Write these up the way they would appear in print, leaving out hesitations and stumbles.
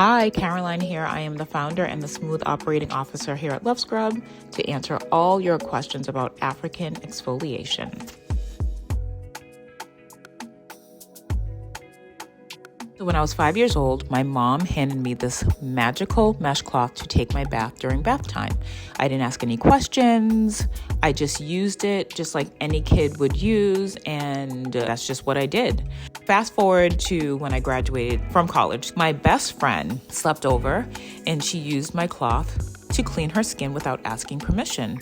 Hi, Caroline here. I am the founder and the smooth operating officer here at Love Scrub to answer all your questions about African exfoliation. So when I was 5 years old, my mom handed me this magical mesh cloth to take my bath during bath time. I didn't ask any questions. I just used it just like any kid would use, and that's just what I did. Fast forward to when I graduated from college. My best friend slept over and she used my cloth to clean her skin without asking permission.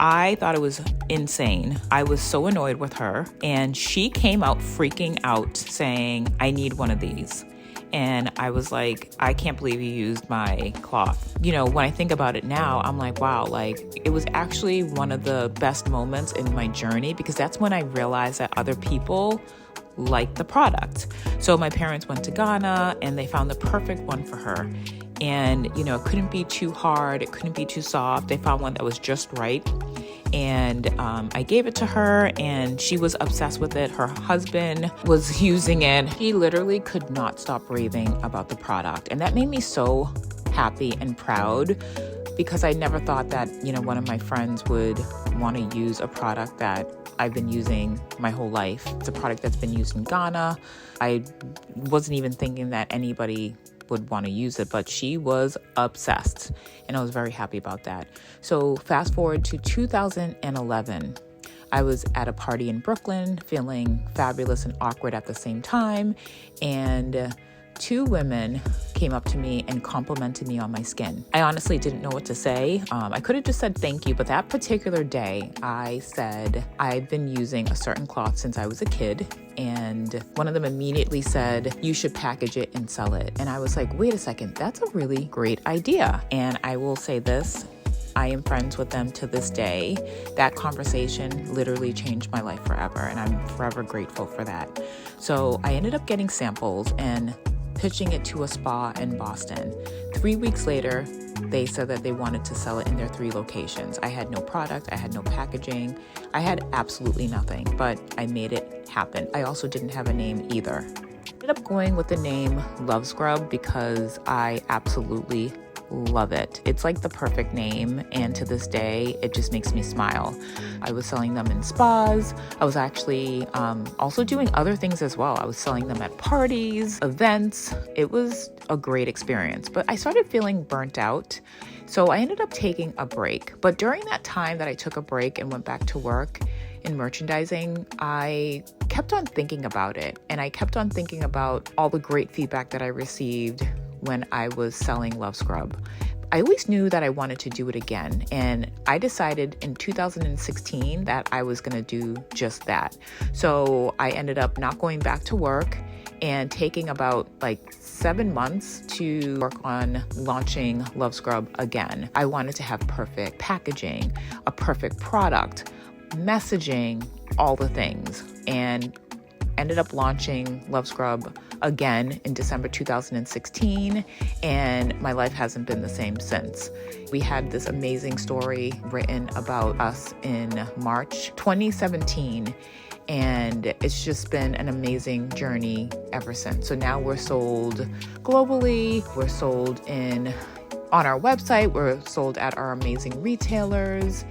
I thought it was insane. I was so annoyed with her, and she came out freaking out saying, I need one of these. And I was like, I can't believe you used my cloth. You know, when I think about it now, I'm like, wow, like it was actually one of the best moments in my journey, because that's when I realized that other people like the product. So my parents went to Ghana and they found the perfect one for her. And, you know, it couldn't be too hard. It couldn't be too soft. They found one that was just right. And I gave it to her and she was obsessed with it. Her husband was using it. He literally could not stop raving about the product. And that made me so happy and proud, because I never thought that, you know, one of my friends would want to use a product that I've been using my whole life. It's a product that's been used in Ghana. I wasn't even thinking that anybody would want to use it, but she was obsessed, and I was very happy about that. So fast forward to 2011. I was at a party in Brooklyn, feeling fabulous and awkward at the same time, and two women came up to me and complimented me on my skin. I honestly didn't know what to say. I could have just said thank you, but that particular day I said, I've been using a certain cloth since I was a kid, and one of them immediately said, you should package it and sell it. And I was like, wait a second, that's a really great idea. And I will say this, I am friends with them to this day. That conversation literally changed my life forever, and I'm forever grateful for that. So I ended up getting samples and pitching it to a spa in Boston. 3 weeks later, they said that they wanted to sell it in their 3 locations. I had no product, I had no packaging, I had absolutely nothing, but I made it happen. I also didn't have a name either. I ended up going with the name Love Scrub because I absolutely love it. It's like the perfect name, and to this day it just makes me smile. I was selling them in spas. I was actually also doing other things as well. I was selling them at parties, events. It was a great experience, but I started feeling burnt out, so I ended up taking a break. But during that time that I took a break and went back to work in merchandising, I kept on thinking about it, and I kept on thinking about all the great feedback that I received when I was selling Love Scrub. I always knew that I wanted to do it again, and I decided in 2016 that I was going to do just that. So I ended up not going back to work and taking about like 7 months to work on launching Love Scrub again. I wanted to have perfect packaging, a perfect product, messaging, all the things, and ended up launching Love Scrub again in December 2016, and my life hasn't been the same since. We had this amazing story written about us in March 2017, and it's just been an amazing journey ever since. So now we're sold globally, we're sold on our website, we're sold at our amazing retailers.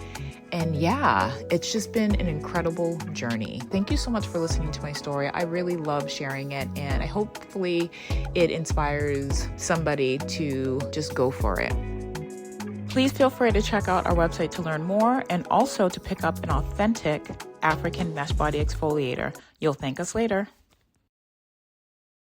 And yeah, it's just been an incredible journey. Thank you so much for listening to my story. I really love sharing it, and hopefully it inspires somebody to just go for it. Please feel free to check out our website to learn more, and also to pick up an authentic African mesh body exfoliator. You'll thank us later.